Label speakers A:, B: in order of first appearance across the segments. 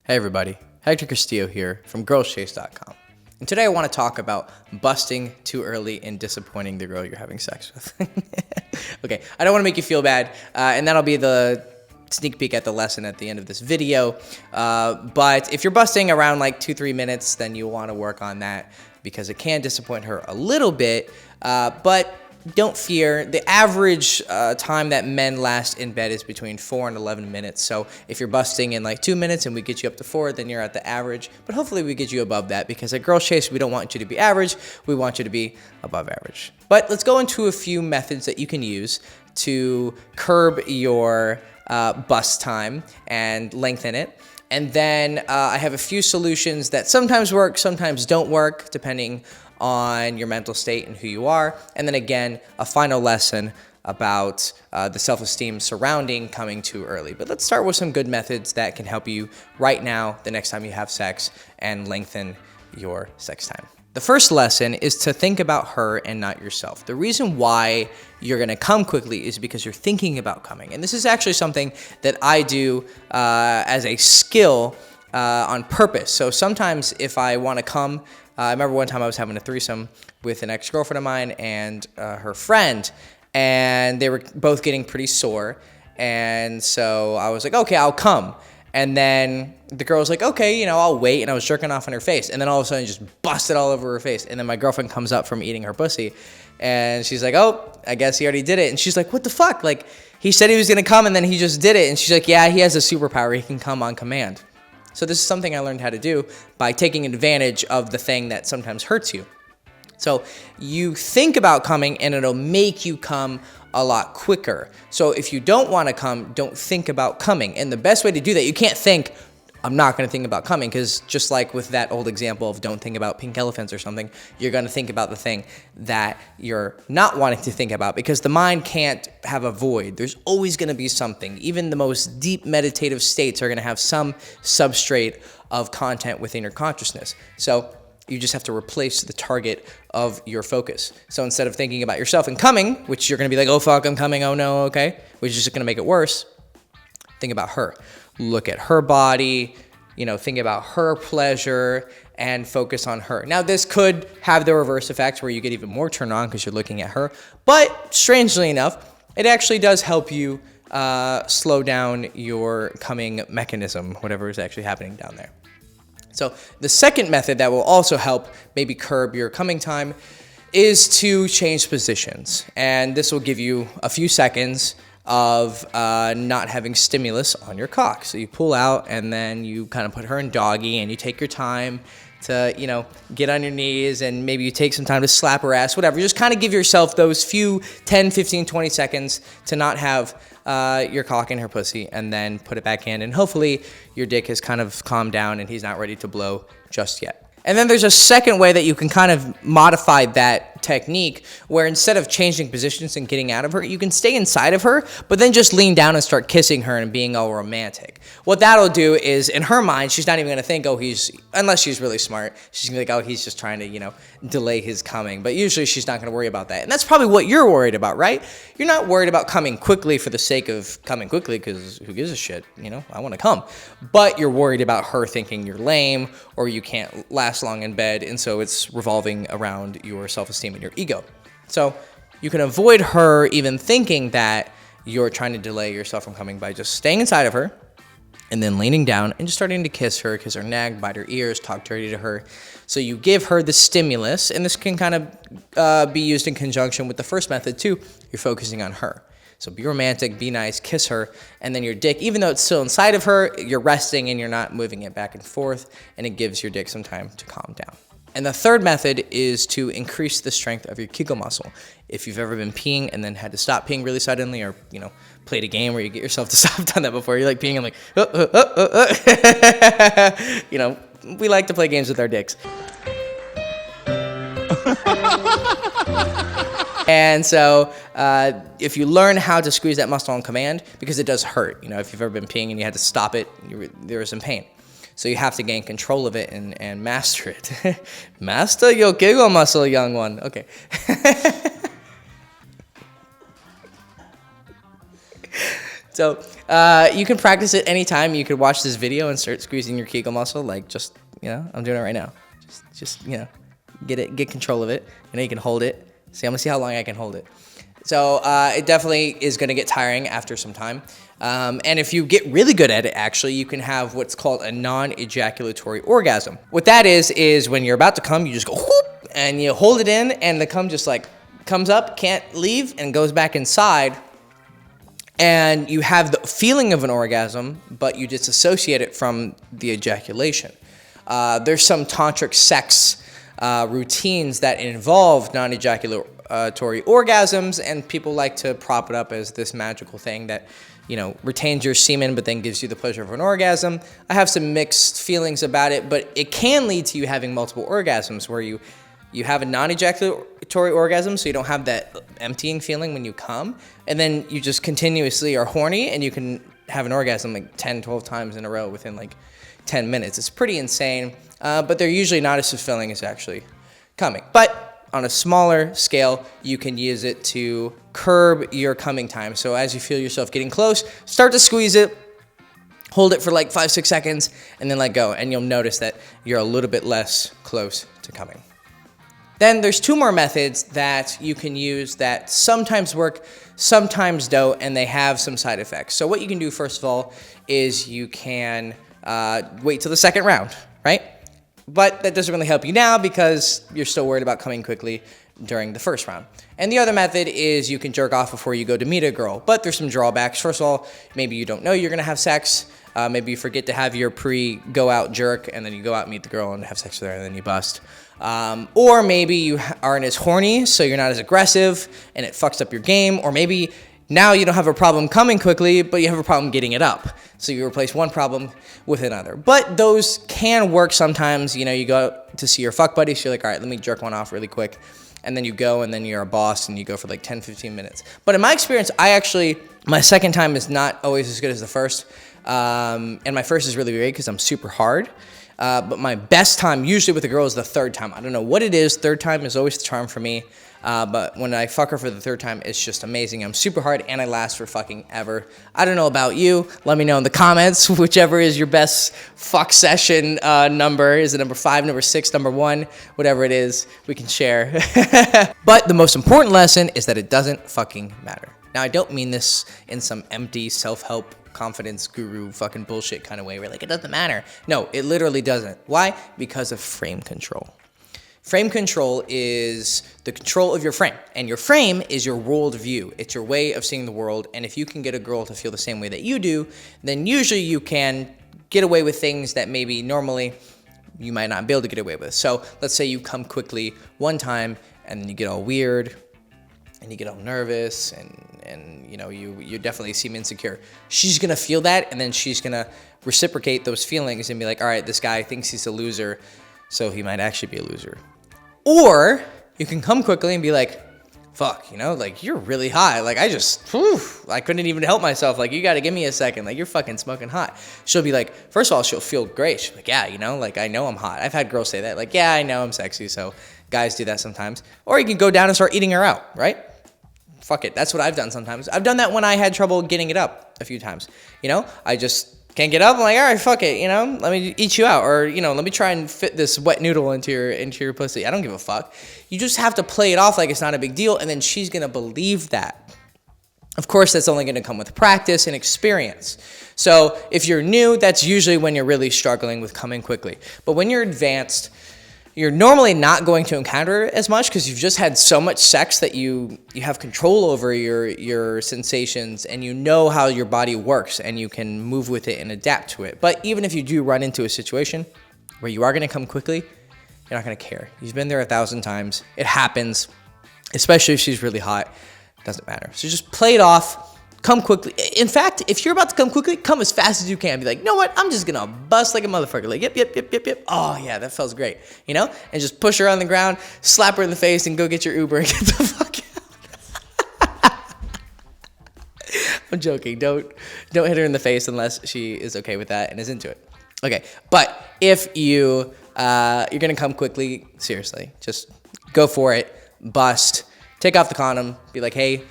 A: Hey everybody, Hector Castillo here from girlschase.com. And today I want to talk about busting too early and disappointing the girl you're having sex with. Okay, I don't want to make you feel bad, and that'll be the sneak peek at the lesson at the end of this video. But if you're busting around like 2-3 minutes, then you want to work on that because it can disappoint her a little bit, but don't fear. The average time that men last in bed is between 4 and 11 minutes. So if you're busting in like 2 minutes and we get you up to 4, then you're at the average. But hopefully we get you above that because at Girl Chase, we don't want you to be average. We want you to be above average. But let's go into a few methods that you can use to curb your bust time and lengthen it. And then I have a few solutions that sometimes work, sometimes don't work, depending on your mental state and who you are. And then again, a final lesson about the self-esteem surrounding coming too early. But let's start with some good methods that can help you right now, the next time you have sex, and lengthen your sex time. The first lesson is to think about her and not yourself. The reason why you're gonna come quickly is because you're thinking about coming. And this is actually something that I do as a skill on purpose. So sometimes if I wanna come, I remember one time I was having a threesome with an ex-girlfriend of mine and her friend, and they were both getting pretty sore. And so I was like, okay, I'll come. And then the girl was like, okay, I'll wait. And I was jerking off in her face. And then all of a sudden, just busted all over her face. And then my girlfriend comes up from eating her pussy. And she's like, oh, I guess he already did it. And she's like, what the fuck? Like, he said he was going to come, and then he just did it. And she's like, yeah, he has a superpower. He can come on command. So this is something I learned how to do by taking advantage of the thing that sometimes hurts you. So you think about coming, and it'll make you come a lot quicker. So if you don't want to come, don't think about coming. And the best way to do that, you can't think, I'm not going to think about coming, because just like with that old example of don't think about pink elephants or something, you're going to think about the thing that you're not wanting to think about, because the mind can't have a void. There's always going to be something. Even the most deep meditative states are going to have some substrate of content within your consciousness. So you just have to replace the target of your focus. So instead of thinking about yourself and coming, which you're going to be like, oh, fuck, I'm coming, oh, no, okay, which is just going to make it worse, think about her. Look at her body, think about her pleasure, and focus on her. Now, this could have the reverse effect where you get even more turned on because you're looking at her. But strangely enough, it actually does help you slow down your coming mechanism, whatever is actually happening down there. So the second method that will also help maybe curb your coming time is to change positions. And this will give you a few seconds of not having stimulus on your cock. So you pull out, and then you kind of put her in doggy, and you take your time to, get on your knees, and maybe you take some time to slap her ass, whatever. Just kind of give yourself those few 10, 15, 20 seconds to not have your cock in her pussy, and then put it back in. And hopefully your dick has kind of calmed down and he's not ready to blow just yet. And then there's a second way that you can kind of modify that technique, where instead of changing positions and getting out of her, you can stay inside of her, but then just lean down and start kissing her and being all romantic. What that'll do is, in her mind, she's not even going to think, unless she's really smart, she's going to be like, oh, he's just trying to, delay his coming. But usually she's not going to worry about that. And that's probably what you're worried about, right? You're not worried about coming quickly for the sake of coming quickly, because who gives a shit? I want to come. But you're worried about her thinking you're lame, or you can't last long in bed, and so it's revolving around your self-esteem and your ego. So you can avoid her even thinking that you're trying to delay yourself from coming by just staying inside of her and then leaning down and just starting to kiss her neck, bite her ears, talk dirty to her. So you give her the stimulus, and this can kind of be used in conjunction with the first method too. You're focusing on her. So be romantic, be nice, kiss her, and then your dick, even though it's still inside of her, you're resting and you're not moving it back and forth, and it gives your dick some time to calm down. And the third method is to increase the strength of your Kegel muscle. If you've ever been peeing and then had to stop peeing really suddenly, or, played a game where you get yourself to stop, done that before, you're like peeing and like, we like to play games with our dicks. And so if you learn how to squeeze that muscle on command, because it does hurt, if you've ever been peeing and you had to stop it, there was some pain. So you have to gain control of it and master it. Master your Kegel muscle, young one. Okay. So you can practice it anytime. You could watch this video and start squeezing your Kegel muscle, like just, I'm doing it right now. Just get control of it. You can hold it. See, I'm gonna see how long I can hold it. So it definitely is gonna get tiring after some time. And if you get really good at it, actually, you can have what's called a non-ejaculatory orgasm. What that is when you're about to come, you just go whoop, and you hold it in, and the cum just like comes up, can't leave, and goes back inside. And you have the feeling of an orgasm, but you disassociate it from the ejaculation. There's some tantric sex routines that involve non-ejaculatory orgasms, and people like to prop it up as this magical thing that, retains your semen but then gives you the pleasure of an orgasm. I have some mixed feelings about it, but it can lead to you having multiple orgasms where you have a non-ejaculatory orgasm, so you don't have that emptying feeling when you come, and then you just continuously are horny, and you can have an orgasm like 10, 12 times in a row within like 10 minutes. It's pretty insane, but they're usually not as fulfilling as actually coming. But on a smaller scale, you can use it to curb your coming time. So as you feel yourself getting close, start to squeeze it, hold it for like 5-6 seconds, and then let go, and you'll notice that you're a little bit less close to coming. Then there's 2 more methods that you can use that sometimes work, sometimes don't, and they have some side effects. So what you can do, first of all, is you can wait till the second round, right? But that doesn't really help you now because you're still worried about coming quickly during the first round. And the other method is you can jerk off before you go to meet a girl. But there's some drawbacks. First of all, maybe you don't know you're going to have sex. Maybe you forget to have your pre-go-out jerk, and then you go out and meet the girl and have sex with her, and then you bust. Or maybe you aren't as horny, so you're not as aggressive, and it fucks up your game. Or maybe now you don't have a problem coming quickly, but you have a problem getting it up. So you replace one problem with another. But those can work sometimes. You go out to see your fuck buddy, so you're like, all right, let me jerk one off really quick. And then you go, and then you're a boss, and you go for like 10, 15 minutes. But in my experience, my second time is not always as good as the first. And my first is really great because I'm super hard. But my best time, usually with a girl, is the third time. I don't know what it is. Third time is always the charm for me. But when I fuck her for the third time, it's just amazing. I'm super hard, and I last for fucking ever. I don't know about you. Let me know in the comments, whichever is your best fuck session number. Is it number 5, number 6, number 1? Whatever it is, we can share. But the most important lesson is that it doesn't fucking matter. Now, I don't mean this in some empty self-help confidence guru fucking bullshit kind of way where like it doesn't matter. No, it literally doesn't. Why? Because of frame control. Frame control is the control of your frame, and your frame is your world view. It's your way of seeing the world, and if you can get a girl to feel the same way that you do, then usually you can get away with things that maybe normally you might not be able to get away with. So let's say you come quickly one time, and then you get all weird, and you get all nervous, and you definitely seem insecure. She's gonna feel that, and then she's gonna reciprocate those feelings and be like, all right, this guy thinks he's a loser, so he might actually be a loser. Or you can come quickly and be like, fuck, like you're really hot. Like I couldn't even help myself. Like you gotta give me a second. Like you're fucking smoking hot. She'll be like, first of all, she'll feel great. She'll be like, yeah, like I know I'm hot. I've had girls say that. Like, yeah, I know I'm sexy. So guys do that sometimes. Or you can go down and start eating her out, right? Fuck it. That's what I've done sometimes. I've done that when I had trouble getting it up a few times. I just can't get up. I'm like, all right, fuck it. Let me eat you out. Or, let me try and fit this wet noodle into your pussy. I don't give a fuck. You just have to play it off like it's not a big deal. And then she's going to believe that. Of course, that's only going to come with practice and experience. So if you're new, that's usually when you're really struggling with coming quickly. But when you're advanced, you're normally not going to encounter it as much because you've just had so much sex that you have control over your sensations, and you know how your body works, and you can move with it and adapt to it. But even if you do run into a situation where you are going to come quickly, you're not going to care. You've been there 1,000 times. It happens, especially if she's really hot. It doesn't matter. So just play it off. Come quickly. In fact, if you're about to come quickly, come as fast as you can. Be like, you know what? I'm just going to bust like a motherfucker. Like, yep. Oh, yeah, that feels great. And just push her on the ground, slap her in the face, and go get your Uber and get the fuck out. I'm joking. Don't hit her in the face unless she is okay with that and is into it. Okay, but if you're going to come quickly, seriously, just go for it. Bust. Take off the condom. Be like, hey,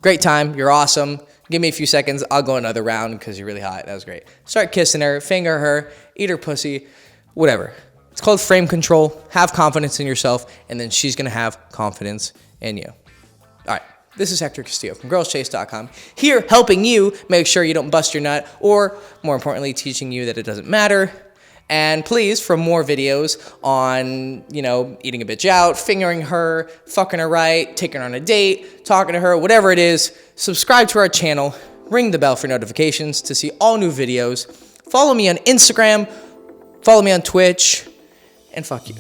A: great time. You're awesome. Give me a few seconds. I'll go another round because you're really hot. That was great. Start kissing her, finger her, eat her pussy, whatever. It's called frame control. Have confidence in yourself, and then she's going to have confidence in you. All right. This is Hector Castillo from girlschase.com, here helping you make sure you don't bust your nut, or more importantly, teaching you that it doesn't matter. And please, for more videos on, eating a bitch out, fingering her, fucking her right, taking her on a date, talking to her, whatever it is, subscribe to our channel, ring the bell for notifications to see all new videos, follow me on Instagram, follow me on Twitch, and fuck you.